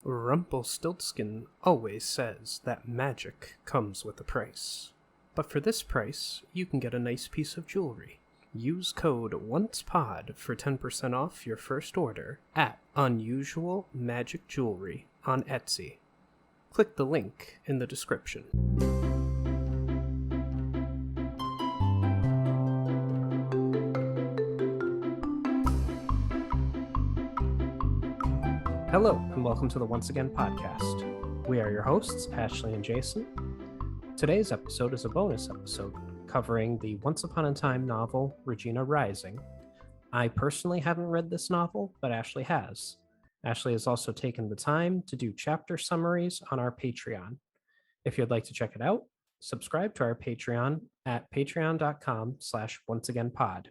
Rumpelstiltskin always says that magic comes with a price. But for this price, you can get a nice piece of jewelry. Use code ONCEPOD for 10% off your first order at Unusual Magic Jewelry on Etsy. Click the link in the description. Hello, and welcome to the Once Again podcast. We are your hosts, Ashley and Jason. Today's episode is a bonus episode covering the Once Upon a Time novel, Regina Rising. I personally haven't read this novel, but Ashley has. Ashley has also taken the time to do chapter summaries on our Patreon. If you'd like to check it out, subscribe to our Patreon at patreon.com/onceagainpod.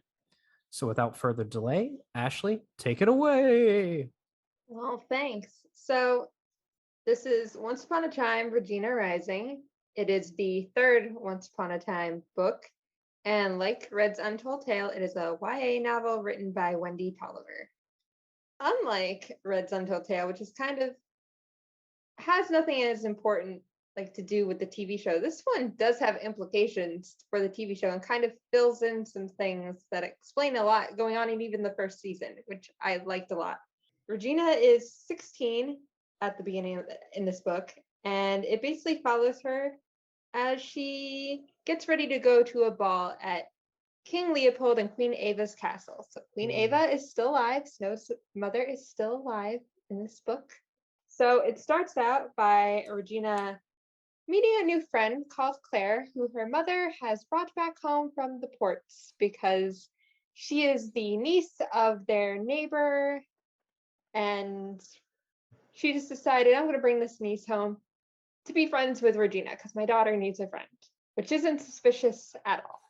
So without further delay, Ashley, take it away! Well, thanks. So this is Once Upon a Time, Regina Rising. It is the third Once Upon a Time book. And like Red's Untold Tale, it is a YA novel written by Wendy Toliver. Unlike Red's Untold Tale, which is kind of has nothing as important to do with the TV show, this one does have implications for the TV show and kind of fills in some things that explain a lot going on in even the first season, which I liked a lot. Regina is 16 at the beginning in this book, and it basically follows her as she gets ready to go to a ball at King Leopold and Queen Ava's castle. So Queen Ava is still alive. Snow's mother is still alive in this book. So it starts out by Regina meeting a new friend called Claire, who her mother has brought back home from the ports because she is the niece of their neighbor. And she just decided, I'm going to bring this niece home to be friends with Regina because my daughter needs a friend, which isn't suspicious at all.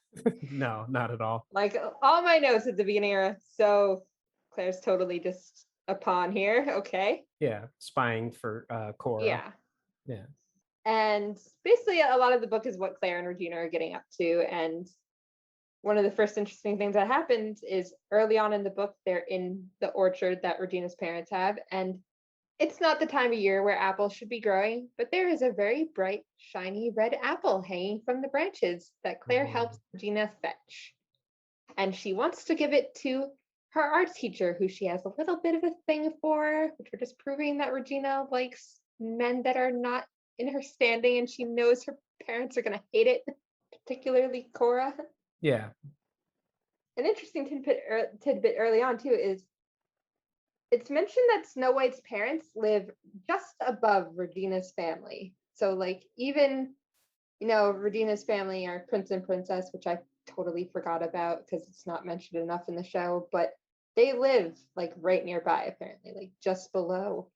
No, not at all. All my notes at the beginning are, so Claire's totally just a pawn here. Okay. Yeah, spying for Cora. Yeah. And basically a lot of the book is what Claire and Regina are getting up to. And one of the first interesting things that happens is early on in the book, they're in the orchard that Regina's parents have. And it's not the time of year where apples should be growing, but there is a very bright, shiny red apple hanging from the branches that Claire helps Regina fetch. And she wants to give it to her art teacher, who she has a little bit of a thing for, which we're just proving that Regina likes men that are not in her standing, and she knows her parents are going to hate it, particularly Cora. Yeah. An interesting tidbit early on, too, is it's mentioned that Snow White's parents live just above Regina's family. So, even, Regina's family are Prince and Princess, which I totally forgot about because it's not mentioned enough in the show, but they live, right nearby, apparently, just below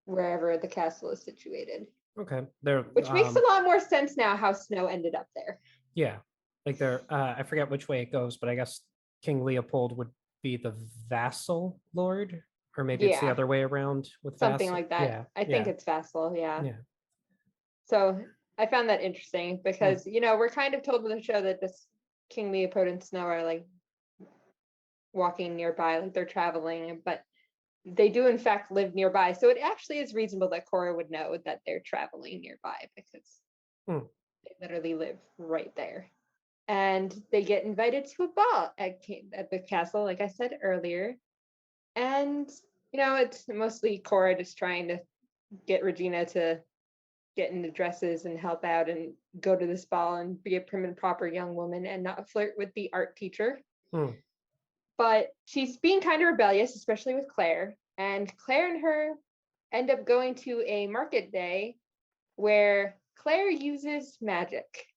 wherever the castle is situated. Okay. Which makes a lot more sense now how Snow ended up there. Yeah. I forget which way it goes, but I guess King Leopold would be the vassal lord, or maybe it's the other way around with something vassal. like that. Yeah. I think it's vassal. Yeah. So I found that interesting because, we're kind of told in the show that this King Leopold and Snow are walking nearby, they're traveling, but they do in fact live nearby. So it actually is reasonable that Cora would know that they're traveling nearby because they literally live right there. And they get invited to a ball at the castle, like I said earlier. And, it's mostly Cora just trying to get Regina to get into dresses and help out and go to this ball and be a prim and proper young woman and not flirt with the art teacher. But she's being kind of rebellious, especially with Claire. And Claire and her end up going to a market day where Claire uses magic.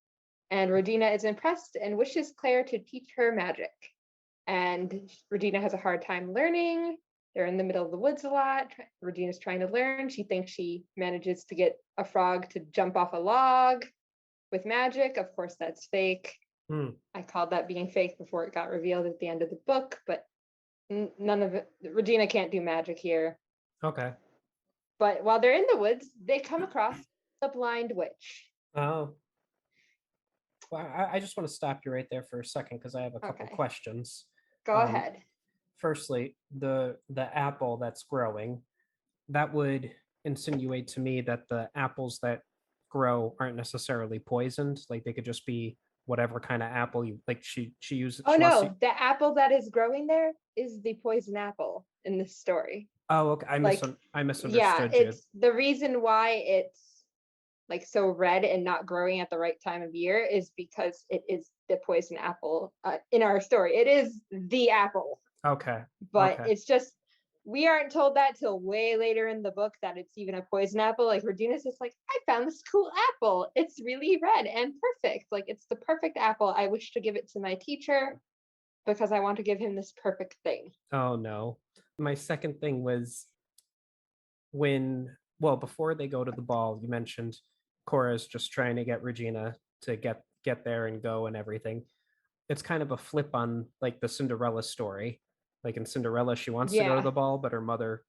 And Regina is impressed and wishes Claire to teach her magic. And Regina has a hard time learning. They're in the middle of the woods a lot. Regina's trying to learn. She thinks she manages to get a frog to jump off a log with magic. Of course, that's fake. I called that being fake before it got revealed at the end of the book, but none of it. Regina can't do magic here. Okay. But while they're in the woods, they come across the blind witch. Oh. Well, I just want to stop you right there for a second because I have a couple questions. Go ahead. Firstly, the apple that's growing, that would insinuate to me that the apples that grow aren't necessarily poisoned. Like they could just be whatever kind of apple you like. She uses. Oh She wants to. no, the apple that is growing there is the poison apple in this story. Oh, okay. I Yeah, misunderstood you. it's the reason why it's like so red and not growing at the right time of year is because it is the poison apple in our story. It is the apple. Okay. But Okay. it's just we aren't told that till way later in the book that it's even a poison apple. Like Regina's just like, I found this cool apple. It's really red and perfect. Like it's the perfect apple. I wish to give it to my teacher because I want to give him this perfect thing. Oh no. My second thing was before they go to the ball, you mentioned Cora's just trying to get Regina to get there and go and everything. It's kind of a flip on like the Cinderella story. Like in Cinderella, she wants to go to the ball, but her mother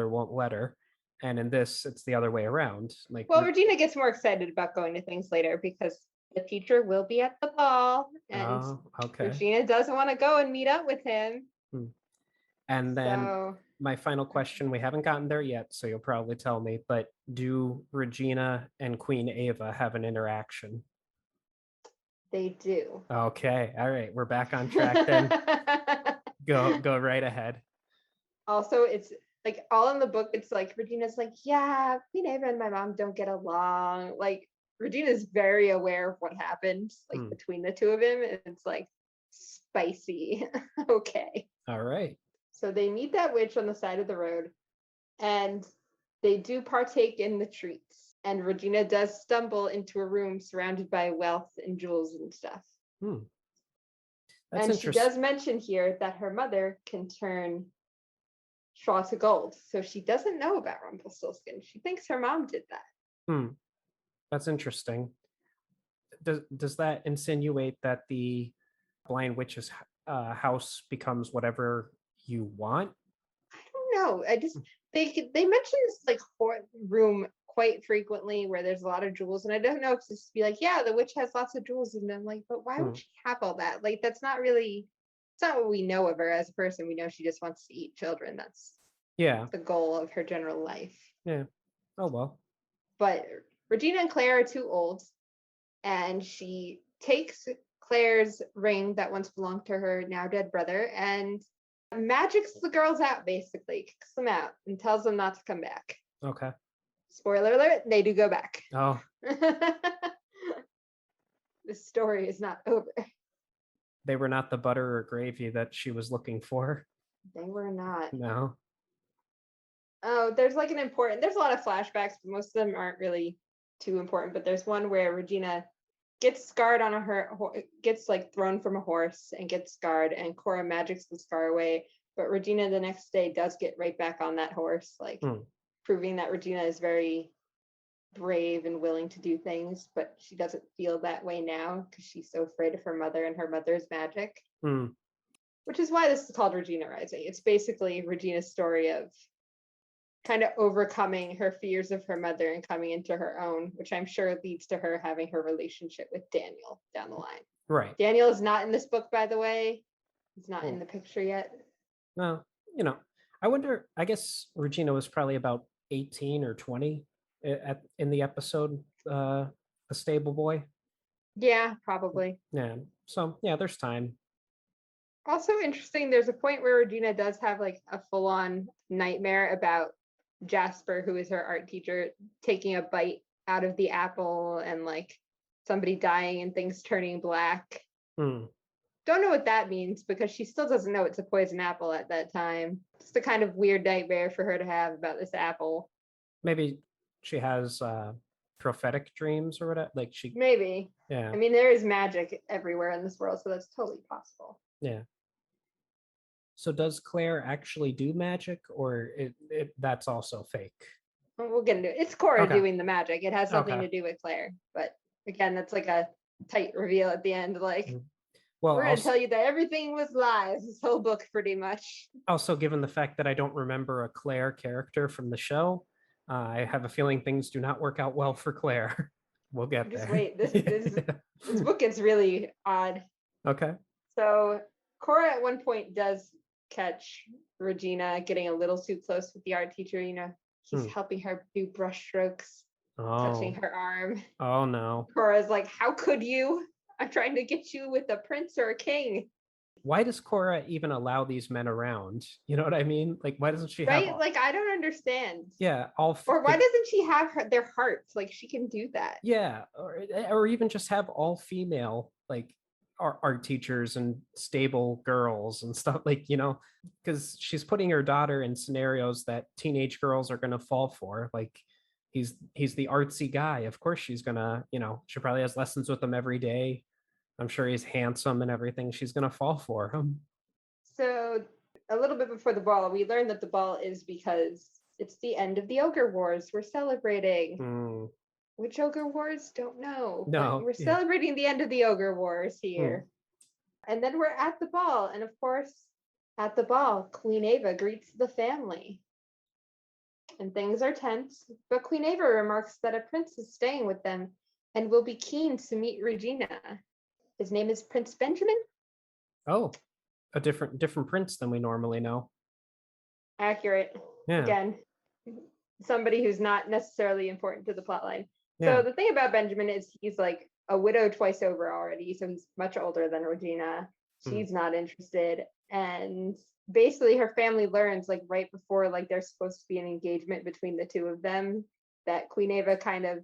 won't let her. And in this, it's the other way around. Like, well, Regina gets more excited about going to things later because the teacher will be at the ball, and Regina doesn't want to go and meet up with him. And then my final question, we haven't gotten there yet, so you'll probably tell me, but do Regina and Queen Ava have an interaction? They do. Okay, all right, we're back on track then. Go right ahead. Also, it's like all in the book, it's like Regina's like, yeah, Queen Ava and my mom don't get along. Like Regina's very aware of what happened like between the two of them. And it's like spicy. Okay. All right. So they meet that witch on the side of the road and they do partake in the treats. And Regina does stumble into a room surrounded by wealth and jewels and stuff. And she does mention here that her mother can turn straw to gold. So she doesn't know about Rumpelstiltskin. She thinks her mom did that. That's interesting. Does that insinuate that the blind witch's house becomes whatever you want? I don't know. They mention this like room quite frequently where there's a lot of jewels, and I don't know if it's just be like, yeah, the witch has lots of jewels, and I'm like, but why would she have all that? Like that's not really. It's not what we know of her as a person. We know she just wants to eat children. That's the goal of her general life. Yeah. Oh well. But Regina and Claire are too old, and she takes Claire's ring that once belonged to her now dead brother and magics the girls out, basically kicks them out and tells them not to come back. Okay. Spoiler alert, they do go back. Oh. This story is not over. They were not the butter or gravy that she was looking for. They were not. No. Oh, there's a lot of flashbacks, but most of them aren't really too important. But there's one where Regina gets scarred on gets like thrown from a horse and gets scarred, and Cora magics the scar away. But Regina the next day does get right back on that horse, like proving that Regina is very brave and willing to do things, but she doesn't feel that way now because she's so afraid of her mother and her mother's magic. Which is why this is called Regina Rising. It's basically Regina's story of kind of overcoming her fears of her mother and coming into her own, which I'm sure leads to her having her relationship with Daniel down the line. Right. Daniel is not in this book, by the way. He's not in the picture yet. No, I wonder, I guess Regina was probably about 18 or 20 in the episode, The Stable Boy. Yeah, probably. Yeah. So, yeah, there's time. Also interesting, there's a point where Regina does have like a full-on nightmare about Jasper, who is her art teacher, taking a bite out of the apple and like somebody dying and things turning black. Don't know what that means because she still doesn't know it's a poison apple at that time. It's the kind of weird nightmare for her to have about this apple. Maybe she has prophetic dreams or whatever. Like maybe. Yeah. I mean, there is magic everywhere in this world, so that's totally possible. Yeah. So does Claire actually do magic, or that's also fake? Well, we'll get into it. It's Cora doing the magic. It has something to do with Claire, but again, that's like a tight reveal at the end. Like, we're going to tell you that everything was lies. This whole book, pretty much. Also, given the fact that I don't remember a Claire character from the show, I have a feeling things do not work out well for Claire. We'll get there. Just wait. This book gets really odd. Okay. So Cora at one point does catch Regina getting a little too close with the art teacher. He's helping her do brushstrokes, touching her arm. Oh no. Cora's like, how could you? I'm trying to get you with a prince or a king. Why does Cora even allow these men around? You know what I mean? Like, why doesn't she have like, I don't understand. Yeah, or why doesn't she have their hearts? Like, she can do that. Yeah, or even just have all female like art teachers and stable girls and stuff, like, because she's putting her daughter in scenarios that teenage girls are going to fall for. Like, he's the artsy guy, of course she's gonna, she probably has lessons with him every day. I'm sure he's handsome and everything. She's gonna fall for him. So a little bit before the ball, we learned that the ball is because it's the end of the Ogre Wars. We're celebrating. Which Ogre Wars? Don't know. No, but we're celebrating the end of the Ogre Wars here. And then we're at the ball. And of course, at the ball, Queen Ava greets the family. And things are tense. But Queen Ava remarks that a prince is staying with them and will be keen to meet Regina. His name is Prince Benjamin. Oh, a different prince than we normally know. Accurate. Yeah. Again, somebody who's not necessarily important to the plotline. Yeah. So the thing about Benjamin is he's like a widow twice over already. So he's much older than Regina. She's not interested. And basically her family learns like right before like there's supposed to be an engagement between the two of them that Queen Ava kind of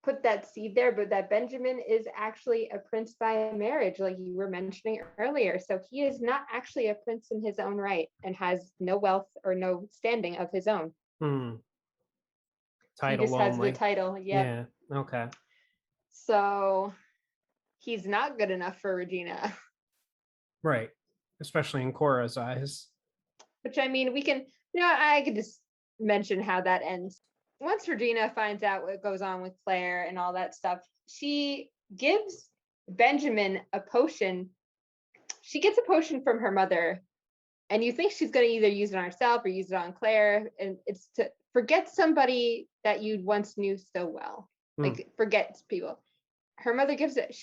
put that seed there, but that Benjamin is actually a prince by marriage, like you were mentioning earlier. So he is not actually a prince in his own right and has no wealth or no standing of his own. Title he just only. has the title. Yeah. Okay. So he's not good enough for Regina. Right. Especially in Cora's eyes. Which, I mean, we can, I could just mention how that ends. Once Regina finds out what goes on with Claire and all that stuff, she gives Benjamin a potion. She gets a potion from her mother, and you think she's going to either use it on herself or use it on Claire, and it's to forget somebody that you once knew so well. Like, forget people. Her mother gives it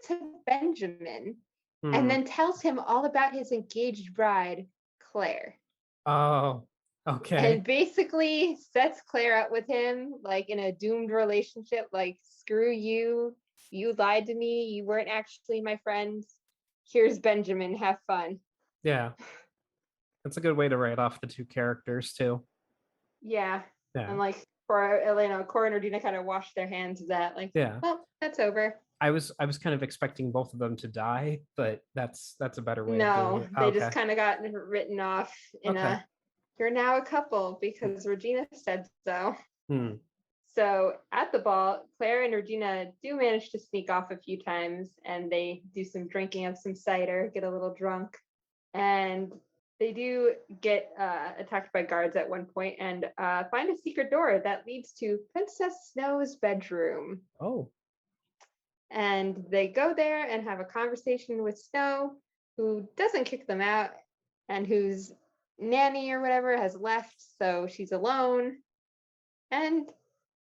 to Benjamin, and then tells him all about his engaged bride, Claire. Oh, okay. And basically sets Claire up with him, like in a doomed relationship, like, screw you, you lied to me, you weren't actually my friend, here's Benjamin, have fun. Yeah. That's a good way to write off the two characters too. Yeah. And like Cora and Regina kind of washed their hands of that, like, well, that's over. I was kind of expecting both of them to die, but that's a better way of doing it. They just kind of got written off in you're now a couple because Regina said so. So at the ball, Claire and Regina do manage to sneak off a few times, and they do some drinking of some cider, get a little drunk, and they do get attacked by guards at one point and find a secret door that leads to Princess Snow's bedroom. Oh. And they go there and have a conversation with Snow, who doesn't kick them out and whose nanny or whatever has left, so she's alone. And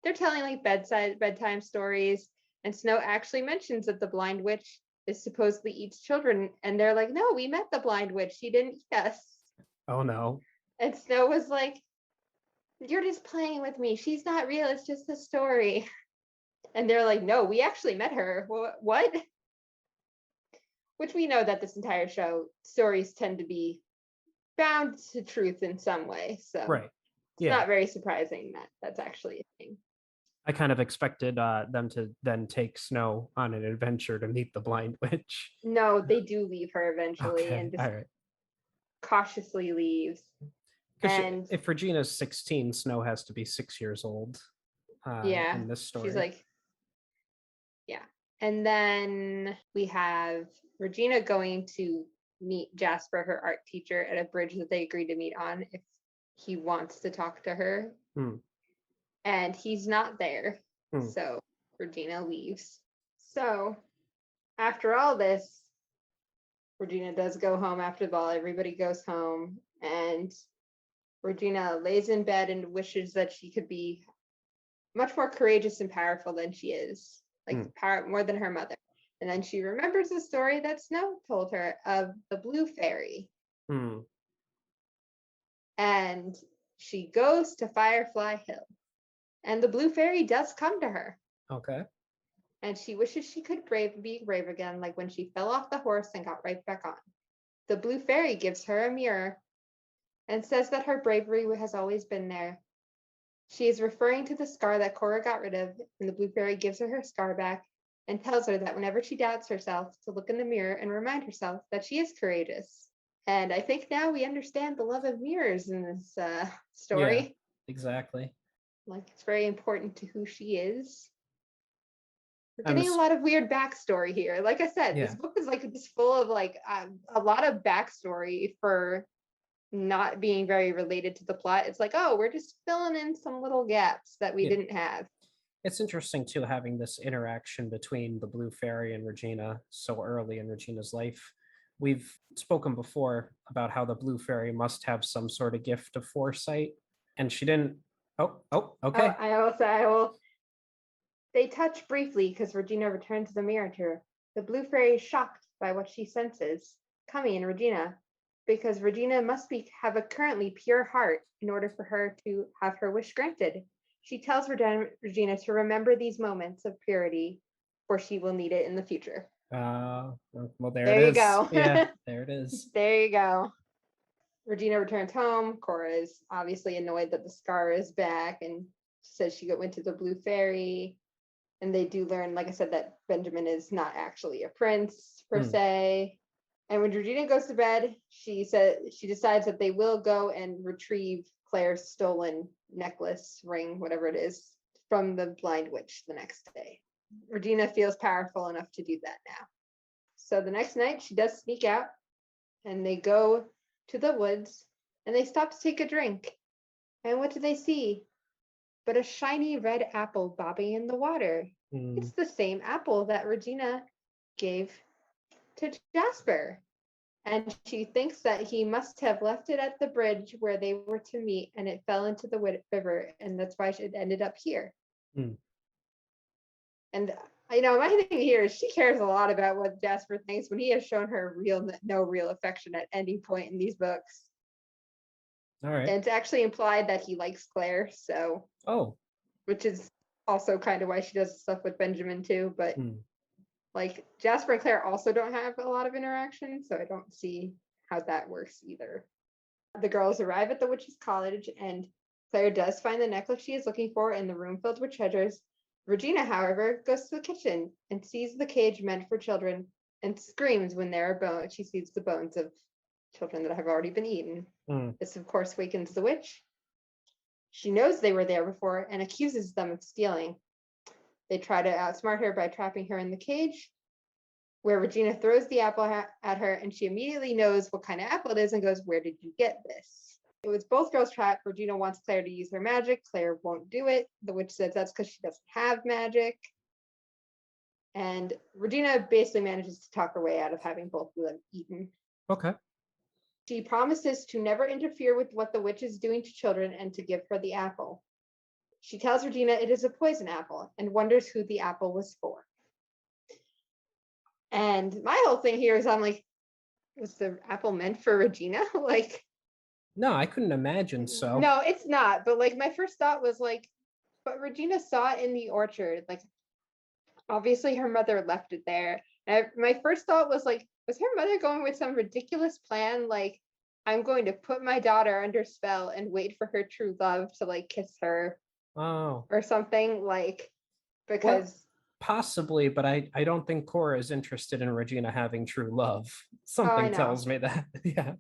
they're telling like bedtime stories, and Snow actually mentions that the blind witch is supposedly eats children, and they're like, no, we met the blind witch, she didn't eat us. Oh no. And Snow was like, you're just playing with me, she's not real, it's just a story. And they're like, no, we actually met her. What? Which we know that this entire show, stories tend to be bound to truth in some way. So right. It's not very surprising that that's actually a thing. I kind of expected them to then take Snow on an adventure to meet the blind witch. No, they do leave her eventually and just cautiously leaves. And if Regina's 16, Snow has to be 6 years old. In this story. She's like, and then we have Regina going to meet Jasper, her art teacher, at a bridge that they agreed to meet on if he wants to talk to her. And he's not there. So Regina leaves. So after all this, Regina does go home after the ball. Everybody goes home, and Regina lays in bed and wishes that she could be much more courageous and powerful than she is. Like more than her mother. And then she remembers the story that Snow told her of the blue fairy. And she goes to Firefly Hill. And the blue fairy does come to her. Okay. And she wishes she could be brave again, like when she fell off the horse and got right back on. The blue fairy gives her a mirror and says that her bravery has always been there. She is referring to the scar that Cora got rid of, and the blue fairy gives her scar back and tells her that whenever she doubts herself, to look in the mirror and remind herself that she is courageous. And I think now we understand the love of mirrors in this story. Yeah, exactly. Like, it's very important to who she is. We're getting a lot of weird backstory here. Like I said, this book is like just full of like a lot of backstory for not being very related to the plot. It's like, oh, we're just filling in some little gaps that we didn't have. It's interesting too, having this interaction between the blue fairy and Regina so early in Regina's life. We've spoken before about how the blue fairy must have some sort of gift of foresight, and she didn't. Okay. I will. They touch briefly because Regina returns the mirror to her. The blue fairy is shocked by what she senses coming in Regina, because Regina must have a currently pure heart in order for her to have her wish granted. She tells Regina to remember these moments of purity, for she will need it in the future. Well, there it is. You go. Yeah, there it is. There you go. Regina returns home. Cora is obviously annoyed that the scar is back, and says she went to the blue fairy. And they do learn, like I said, that Benjamin is not actually a prince per se. And when Regina goes to bed, she decides that they will go and retrieve Claire's stolen necklace, ring, whatever it is, from the blind witch the next day. Regina feels powerful enough to do that now. So the next night, she does sneak out, and they go to the woods, and they stop to take a drink. And what do they see? But a shiny red apple bobbing in the water. It's the same apple that Regina gave to Jasper. And she thinks that he must have left it at the bridge where they were to meet, and it fell into the river, and that's why it ended up here. And my thing here is she cares a lot about what Jasper thinks when he has shown her no real affection at any point in these books. All right. And it's actually implied that he likes Claire, so. Oh. Which is also kind of why she does stuff with Benjamin too, but like Jasper and Claire also don't have a lot of interaction, so I don't see how that works either. The girls arrive at the witch's cottage, and Claire does find the necklace she is looking for in the room filled with treasures. Regina, however, goes to the kitchen and sees the cage meant for children and screams when there are bones. She sees the bones of children that have already been eaten. This, of course, wakens the witch. She knows they were there before and accuses them of stealing. They try to outsmart her by trapping her in the cage, where Regina throws the apple at her, and she immediately knows what kind of apple it is and goes, "Where did you get this?" It was both girls trapped. Regina wants Claire to use her magic. Claire won't do it. The witch says that's because she doesn't have magic. And Regina basically manages to talk her way out of having both of them eaten. Okay. She promises to never interfere with what the witch is doing to children and to give her the apple. She tells Regina it is a poison apple and wonders who the apple was for. And my whole thing here is I'm like, was the apple meant for Regina? Like, no, I couldn't imagine so. No, it's not. But like, my first thought was like, but Regina saw it in the orchard. Like, obviously her mother left it there. And my first thought was like, was her mother going with some ridiculous plan? Like, I'm going to put my daughter under spell and wait for her true love to like kiss her. Oh. Or something, like, because. Well, possibly, but I don't think Cora is interested in Regina having true love. Something tells me that. Yeah.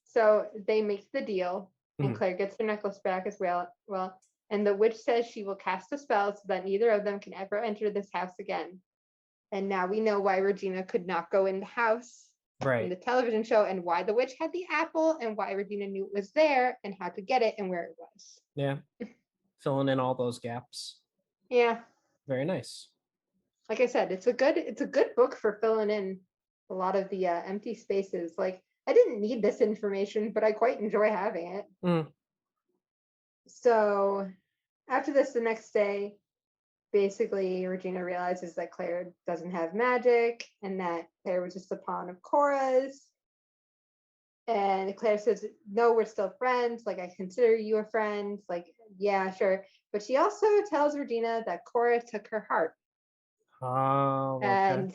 So they make the deal, and Claire gets the necklace back as well. And the witch says she will cast a spell so that neither of them can ever enter this house again. And now we know why Regina could not go in the house in the television show, and why the witch had the apple, and why Regina knew it was there, and how to get it, and where it was. Yeah. Filling in all those gaps. Yeah. Very nice. Like I said, it's a good book for filling in a lot of the empty spaces. Like, I didn't need this information, but I quite enjoy having it. So after this, the next day, basically Regina realizes that Claire doesn't have magic, and that Claire was just a pawn of Cora's. And Claire says, no, we're still friends. Like, I consider you a friend. Like, yeah, sure. But she also tells Regina that Cora took her heart. Oh, okay. And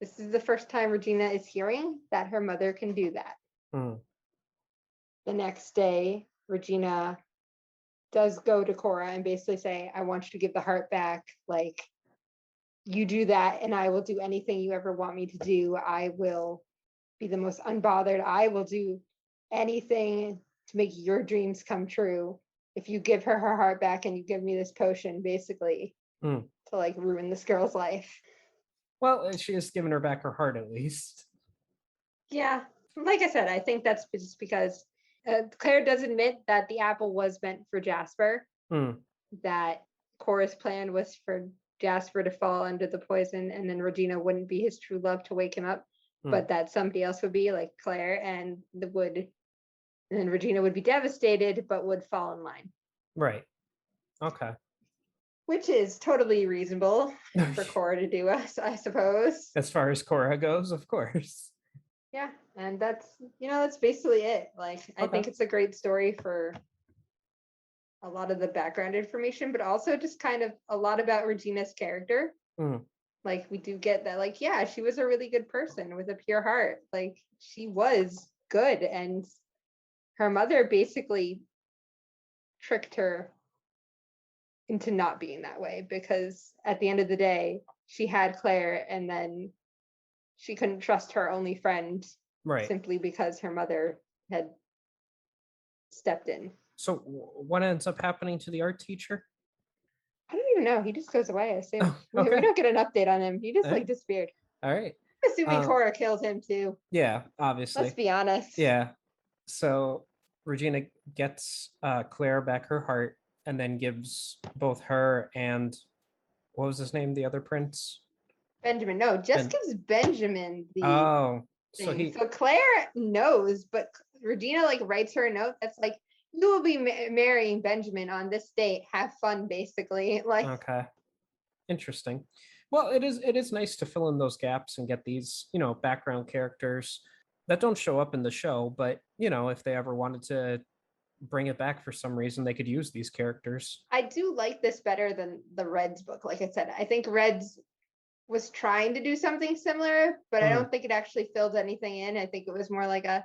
this is the first time Regina is hearing that her mother can do that. The next day, Regina does go to Cora and basically say, I want you to give the heart back. Like, you do that and I will do anything you ever want me to do. I will be the most unbothered. I will do anything to make your dreams come true. If you give her her heart back and you give me this potion, basically, to like ruin this girl's life. Well, she has given her back her heart at least. Yeah. Like I said, I think that's just because Claire does admit that the apple was meant for Jasper, that Cora's plan was for Jasper to fall under the poison and then Regina wouldn't be his true love to wake him up, but that somebody else would be, like Claire, and then Regina would be devastated but would fall in line. Right. Okay. Which is totally reasonable for Cora to do, I suppose. As far as Cora goes, of course. Yeah, and that's basically it. Like, okay. I think it's a great story for a lot of the background information, but also just kind of a lot about Regina's character. Like, we do get that, like, yeah, she was a really good person with a pure heart. Like, she was good, and her mother basically tricked her into not being that way, because at the end of the day, she had Claire, and then she couldn't trust her only friend, right, simply because her mother had stepped in. So what ends up happening to the art teacher? I don't even know. He just goes away, I assume. Okay. We don't get an update on him. He just like disappeared. All right. I'm assuming Cora killed him too. Yeah, obviously. Let's be honest. Yeah. So Regina gets Claire back her heart, and then gives both her and, what was his name, the other prince? Benjamin. No, just gives Benjamin the thing. So Claire knows, but Regina like writes her a note that's like, you will be marrying Benjamin on this date. Have fun, basically. Like, okay, interesting. Well, it is nice to fill in those gaps and get these, background characters that don't show up in the show, but if they ever wanted to bring it back for some reason, they could use these characters. I do like this better than the Reds book. Like I said, I think Reds was trying to do something similar, but I don't think it actually filled anything in. I think it was more like none of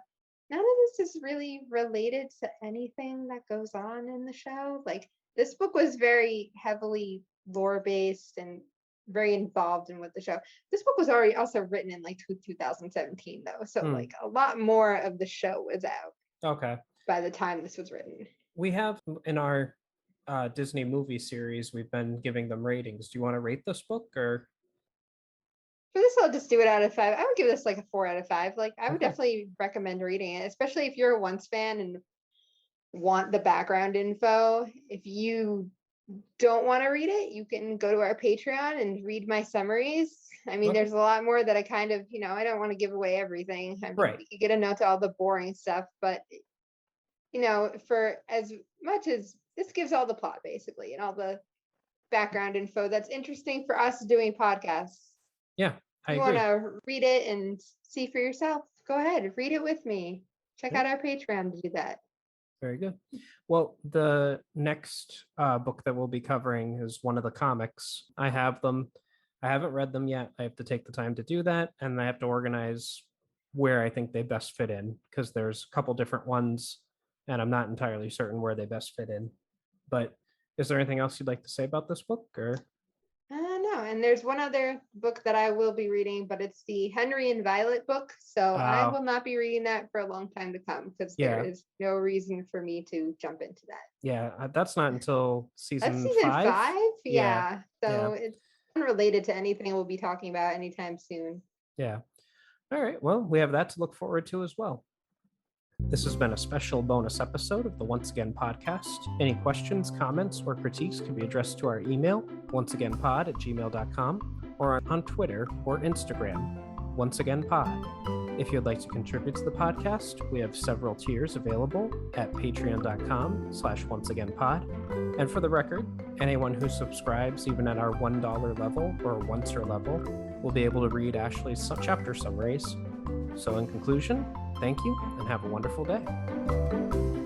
this is really related to anything that goes on in the show. Like, this book was very heavily lore based and very involved in what the show. This book was already also written in like 2017 though, so like a lot more of the show was out. Okay. By the time this was written. We have in our Disney movie series, we've been giving them ratings. Do you want to rate this book, or? For this, I'll just do it out of 5. I would give this like a 4 out of 5. Like, I would definitely recommend reading it, especially if you're a Once fan and want the background info. If you don't want to read it, you can go to our Patreon and read my summaries. I mean, there's a lot more that I kind of, I don't want to give away everything. I mean, right. You get a note to all the boring stuff, but for as much as this gives all the plot basically and all the background info that's interesting for us doing podcasts. Yeah, I agree. You want to read it and see for yourself, go ahead, read it with me. Check out our Patreon to do that. Very good. Well, the next book that we'll be covering is one of the comics. I have them. I haven't read them yet. I have to take the time to do that, and I have to organize where I think they best fit in, because there's a couple different ones, and I'm not entirely certain where they best fit in. But is there anything else you'd like to say about this book, or? No, and there's one other book that I will be reading, but it's the Henry and Violet book. So I will not be reading that for a long time to come, because there is no reason for me to jump into that. Yeah, that's not until season 5. That's season 5? Yeah. So it's unrelated to anything we'll be talking about anytime soon. Yeah. All right. Well, we have that to look forward to as well. This has been a special bonus episode of the Once Again podcast. Any questions, comments, or critiques can be addressed to our email, onceagainpod@gmail.com, or on Twitter or Instagram, onceagainpod. If you'd like to contribute to the podcast, we have several tiers available at patreon.com/onceagainpod. And for the record, anyone who subscribes even at our $1 level or oncer level will be able to read Ashley's chapter summaries. So in conclusion, Thank you and have a wonderful day.